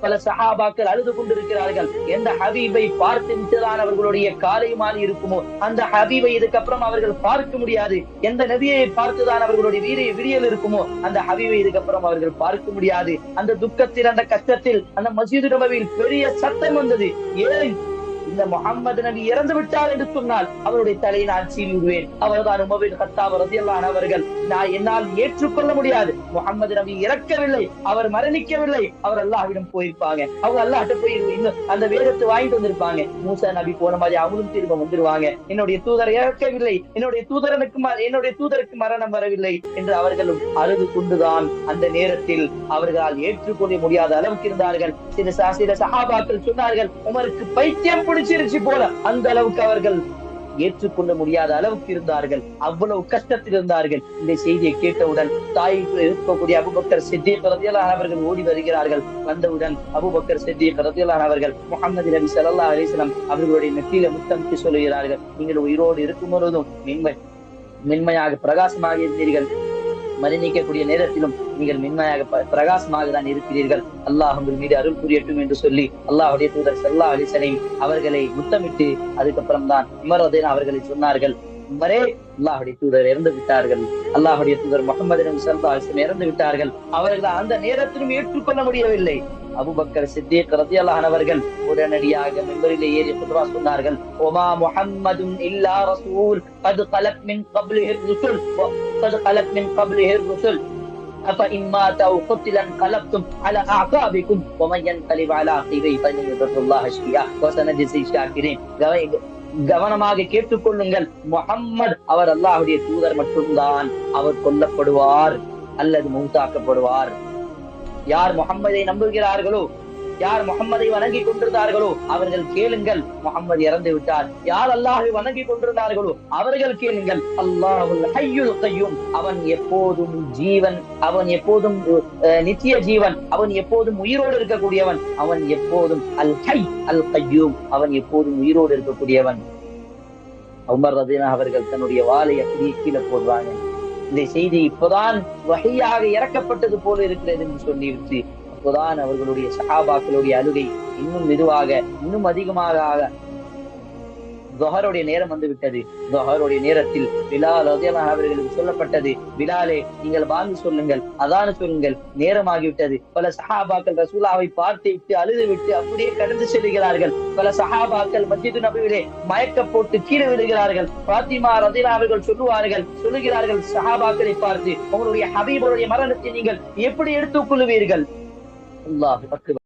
பல சஹாபாக்கள் அழுது கொண்டிருக்கிறார்கள். எந்த ஹபீபை பார்த்து விட்டுதான் அவர்களுடைய காலை மாறி இருக்குமோ அந்த ஹபீபை இதுக்கப்புறம் அவர்கள் பார்க்க முடியாது. எந்த நபியை பார்த்துதான் அவர்களுடைய விடியல் இருக்குமோ அந்த ஹபீபை இதுக்கப்புறம் அவர்கள் பார்க்க முடியாது. அந்த துக்கத்தில், அந்த கஷ்டத்தில், அந்த மஸ்ஜித் நபவியில் பெரிய சத்தம் வந்தது. ஏன் இந்த முஹம்மது நபி இறந்து விட்டார் என்று சொன்னால் அவருடைய தலையை நான் சீவி விடுவேன். அவர்தான் உமர் பின் கத்தாப் ரலியல்லாஹு அன்ஹு அவர்கள். என்னால் ஏற்றுக்கொள்ள முடியாது, முஹம்மது நபி இறக்கவில்லை, அவர் மரணிக்கவில்லை, அவர் அல்லாஹ்விடம் போயிருப்பாங்க, அவங்க அல்லாஹ்ட்ட போய் அந்த வேதத்தை வாங்கிட்டு வந்திருப்பாங்க. மூசா நபி போன மாதிரி அவங்களும் திரும்ப வந்துருவாங்க. என்னுடைய தூதர் இறக்கவில்லை, என்னுடைய தூதருக்கு மரணம் வரவில்லை என்று அவர்களும் அழுது கொண்டுதான் அந்த நேரத்தில் அவர்களால் ஏற்றுக்கொள்ள முடியாத அளவுக்கு இருந்தார்கள். சில சஹாபாக்கள் சொன்னார்கள், உமருக்கு பைத்தியம் பிடிச்சிருச்சு போல, அந்த அளவுக்கு அவர்கள் ஏற்றுக்கொள்ள முடியாத அளவுக்கு இருந்தார்கள். அவ்வளவு கஷ்டத்தில் இருந்தார்கள். இந்த செய்தியை கேட்டவுடன் தாயிற்கு இருக்கக்கூடிய அபூபக்கர் சித்தீக் ரலியல்லாஹு அன்ஹு அவர்கள் ஓடி வருகிறார்கள். வந்தவுடன் அபூபக்கர் சித்தீக் ரலியல்லாஹு அன்ஹு அவர்கள் முஹம்மது நபி ஸல்லல்லாஹு அலைஹி வஸல்லம் அவர்களுடைய நெற்றியில முத்தமிட்டு சொல்லுகிறார்கள், நீங்கள் உயிரோடு இருக்கும் பொழுதும் மென்மையாக பிரகாசமாக இருந்தீர்கள், மரணிக்கக்கூடிய நேரத்திலும் நீங்கள் மென்மையாக பிரகாசமாக தான் இருக்கிறீர்கள். அல்லாஹ் உங்கள் மீது அருள் புரியட்டும் என்று சொல்லி அல்லாஹ்வுடைய தூதர் ஸல்லல்லாஹு அலைஹி வஸல்லம் அவர்களை முத்தமிட்டு அதுக்கப்புறம் தான் உமர் ரலியல்லாஹு அவர்களை சொன்னார்கள், உமரே, அல்லாஹ்வுடைய தூதர் இறந்து விட்டார்கள், அல்லாஹ்வுடைய தூதர் முஹம்மது நபி ஸல்லல்லாஹு அலைஹி வஸல்லம் இறந்து விட்டார்கள். அவர்கள் அந்த நேரத்திலும் ஏற்றுக்கொள்ள முடியவில்லை. அபூபக்கர் சித்தீக் ரலியல்லாஹு அன்ஹு அவர்கள் உடனடியாக மிம்பரிலே ஏறி குத்பா சொன்னார்கள். ஒமா முஹம்மதுன் இல்லா ரசூல் قد خلت من قبله الرسل قد خلت من قبله الرسل أفإن مات أو قتل انقلبتم على أعقابكم ومن ينقلب على عقبيه فلن يضر الله شيئا وسنجزي الشاكرين. கவனமாக கேட்டுக்கொள்ளுங்கள், முஹம்மது அவர் அல்லாஹ்வுடைய தூதர் மட்டும்தான். அவர் கொல்லப்படுவார் அல்லது மௌத்தாக்கப்படுவார். யார் முஹம்மதை நம்புகிறார்களோ, யார் முஹம்மதை வணங்கி கொண்டிருந்தார்களோ அவர்கள் கேளுங்கள், முஹம்மது இறந்து விட்டார். யார் அல்லாஹ்வை வணங்கி கொண்டிருந்தார்களோ அவர்கள் கேளுங்கள், அல்லாஹுல் ஹய்யுல் கய்யூம், அவன் எப்போதும் ஜீவன், அவன் எப்போதும் நித்திய ஜீவன், அவன் எப்போதும் உயிரோடு இருக்கக்கூடியவன், அவன் எப்போதும் அல் ஹய் அல் கய்யூம், அவன் எப்போதும் உயிரோடு இருக்கக்கூடியவன். உமர் ரலியல்லாஹு அவர்கள் தன்னுடைய வாளை அப்படியே கீழே போடுறாங்க. இந்த செய்தி இப்போதான் வஹீயாக இறக்கப்பட்டது போல இருக்கிறது என்று சொல்லிவிட்டு அப்போதான் அவர்களுடைய சஹாபாக்களுடைய அழுகை இன்னும் மெதுவாக, இன்னும் அதிகமாக துஹருடைய நேரம் வந்து விட்டது. துஹருடைய நேரத்தில் பிலால் ரலியல்லாஹு அவர்களுக்கு சொல்லப்பட்டது, பிலாலே, நீங்கள் பாங்கு சொல்லுங்கள், அதான் சொல்லுங்கள், நேரமாகிவிட்டது. பல சஹாபாக்கள் ரசூலாவை பார்த்து விட்டு அழுது விட்டு அப்படியே கடந்து செல்கிறார்கள். பல சஹாபாக்கள் மஸ்ஜித் நபவியிலே மயக்க போட்டு கீழே விடுகிறார்கள். பாத்திமா ரலியல்லாஹு அவர்கள் சொல்லுகிறார்கள் சஹாபாக்களை பார்த்து, உங்களுடைய ஹபீபுடைய மரணத்தை நீங்கள் எப்படி எடுத்துக் கொள்வீர்கள்? அல்லாஹ் அக்பர்.